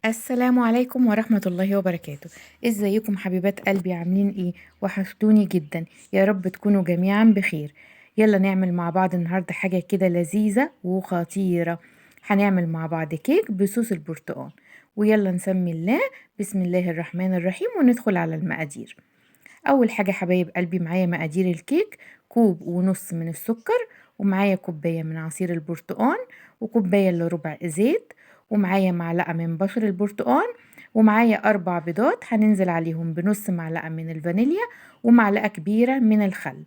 السلام عليكم ورحمة الله وبركاته. ازيكم حبيبات قلبي، عاملين ايه؟ وحشتوني جدا. يا رب تكونوا جميعا بخير. يلا نعمل مع بعض النهاردة حاجة كده لذيذة وخطيرة. هنعمل مع بعض كيك بصوص البرتقال. ويلا نسمي الله. بسم الله الرحمن الرحيم وندخل على المقادير. اول حاجة حبايب قلبي، معايا مقادير الكيك: كوب ونص من السكر، ومعايا كوباية من عصير البرتقال، وكوباية الا ربع زيت، ومعايا معلقة من بشر البرتقال، ومعايا 4 بيضات هننزل عليهم بنص معلقة من الفانيليا، ومعلقة كبيرة من الخل.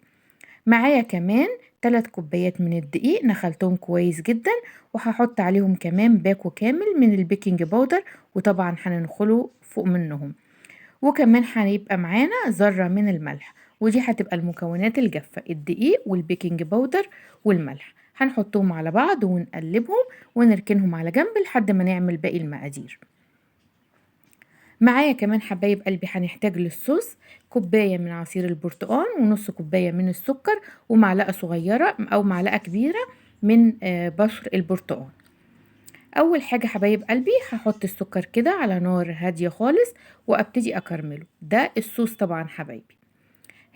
معايا كمان 3 كوبايات من الدقيق نخلتهم كويس جدا، وهحط عليهم كمان باكو كامل من البيكنج باودر، وطبعا هننخله فوق منهم. وكمان هيبقى معانا ذرة من الملح، ودي هتبقى المكونات الجافة: الدقيق والبيكنج باودر والملح. هنحطهم على بعض ونقلبهم ونركنهم على جنب لحد ما نعمل باقي المقادير. معايا كمان حبايب قلبي هنحتاج للصوص كوباية من عصير البرتقال، ونص كوباية من السكر، ومعلقة صغيرة أو معلقة كبيرة من بشر البرتقال. اول حاجة حبايب قلبي هحط السكر كده على نار هادية خالص وابتدي اكرمله. ده الصوص طبعا حبايبي.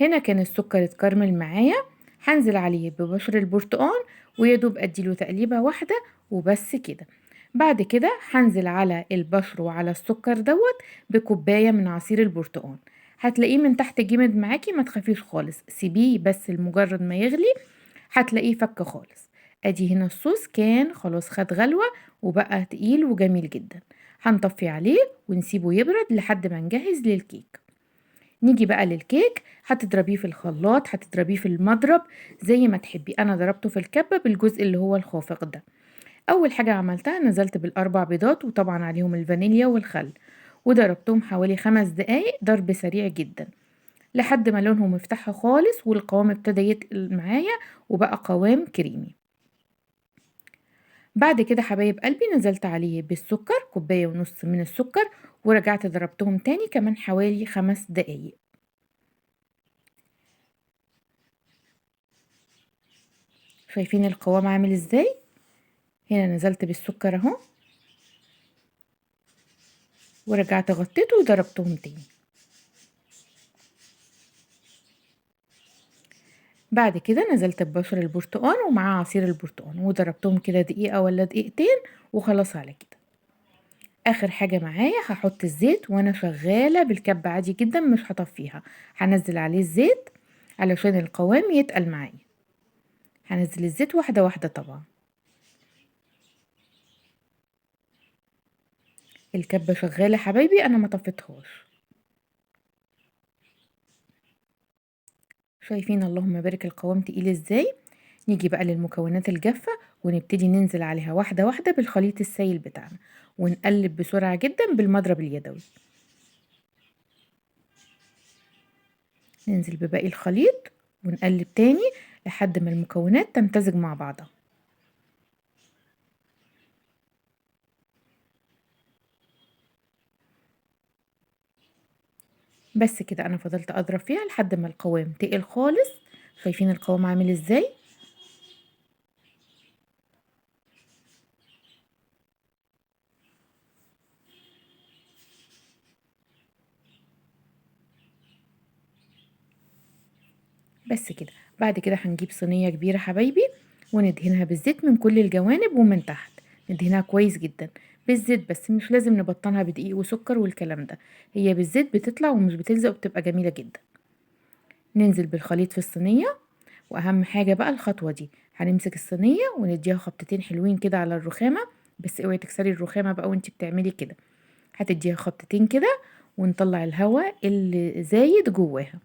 هنا كان السكر اتكرمل معايا، هنزل عليه ببشر البرتقال ويدوب اديله تقليبة واحدة وبس كده. بعد كده هنزل على البشر وعلى السكر بكوباية من عصير البرتقال. هتلاقيه من تحت جامد معاكي، ما تخافيش خالص، سيبيه بس لمجرد ما يغلي هتلاقيه فك خالص. ادي هنا الصوص كان خلاص خد غلوة وبقى تقيل وجميل جدا. هنطفي عليه ونسيبه يبرد لحد ما نجهز للكيك. نيجي بقى للكيك، هتضربيه في الخلاط، هتضربيه في المضرب زي ما تحبي. انا ضربته في الكبة بالجزء اللي هو الخافق ده. اول حاجة عملتها نزلت بال4 بيضات وطبعا عليهم الفانيليا والخل، وضربتهم حوالي 5 دقايق ضرب سريع جدا لحد ما لونهم افتح خالص والقوام ابتدى يتقل معايا وبقى قوام كريمي. بعد كده حبايب قلبي نزلت عليه بالسكر، كوباية ونص من السكر، ورجعت ضربتهم تاني كمان حوالي 5 دقايق. شايفين القوام عامل ازاي؟ هنا نزلت بالسكر اهو، ورجعت غطيته وضربتهم تاني. بعد كده نزلت ببشر البرتقال ومعاه عصير البرتقال وضربتهم كده دقيقة ولا دقيقتين وخلاص على كده. اخر حاجة معايا هحط الزيت وانا شغالة بالكب عادي جدا، مش هطفيها. هنزل عليه الزيت علشان القوام يتقل معايا. هنزل الزيت واحدة واحدة طبعا. الكبة شغالة حبايبي، انا ما طفيتهاش. شايفين اللهم بارك القوام تقيل ازاي؟ نيجي بقى للمكونات الجافة ونبتدي ننزل عليها واحدة واحدة بالخليط السائل بتاعنا، ونقلب بسرعة جدا بالمضرب اليدوي. ننزل بباقي الخليط ونقلب تاني لحد ما المكونات تمتزج مع بعضها. بس كده انا فضلت اضرب فيها لحد ما القوام تقل خالص. شايفين القوام عامل ازاي؟ بس كده. بعد كده هنجيب صينية كبيرة حبايبي وندهنها بالزيت من كل الجوانب ومن تحت. ندهنها كويس جدا بالزيت، بس مش لازم نبطنها بدقيق وسكر والكلام ده. هي بالزيت بتطلع ومش بتلزق وبتبقى جميلة جدا. ننزل بالخليط في الصينية. واهم حاجة بقى الخطوة دي، هنمسك الصينية ونديها خبطتين حلوين كده على الرخامة. بس اوعي تكسري الرخامة بقى وانتي بتعملي كده. هتديها خبطتين كده ونطلع الهواء اللي زايد جواها.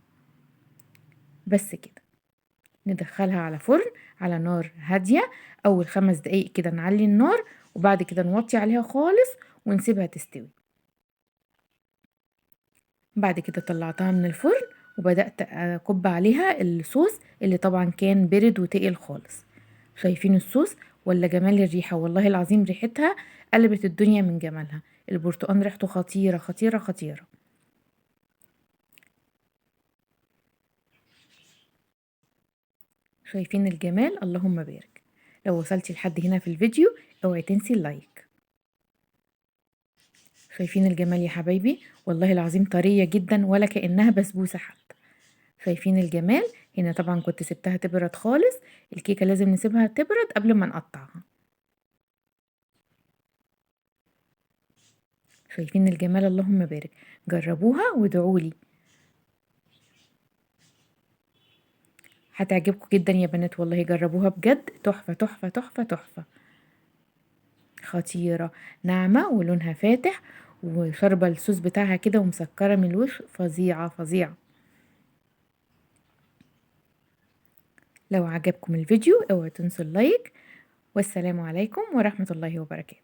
بس كده. ندخلها على فرن على نار هادية. أول 5 دقايق كده نعلي النار، وبعد كده نوطي عليها خالص ونسيبها تستوي. بعد كده طلعتها من الفرن وبدأت أكب عليها الصوص اللي طبعا كان برد وتقل خالص. شايفين الصوص ولا جمال الريحة؟ والله العظيم ريحتها قلبت الدنيا من جمالها. البرتقال ريحته خطيرة خطيرة خطيرة. شايفين الجمال؟ اللهم بارك. لو وصلتي لحد هنا في الفيديو اوعي تنسي اللايك. شايفين الجمال يا حبايبي؟ والله العظيم طرية جدا ولا كأنها بسبوسة حتى. شايفين الجمال؟ هنا طبعا كنت سبتها تبرد خالص. الكيكة لازم نسيبها تبرد قبل ما نقطعها. شايفين الجمال؟ اللهم بارك. جربوها وادعولي. هتعجبكم جدا يا بنات، والله جربوها بجد تحفة تحفة تحفة تحفة. خطيرة، ناعمة ولونها فاتح وشاربة الصوص بتاعها كده ومسكرة من الوش، فظيعة فظيعة. لو عجبكم الفيديو اوعوا تنسوا اللايك، والسلام عليكم ورحمة الله وبركاته.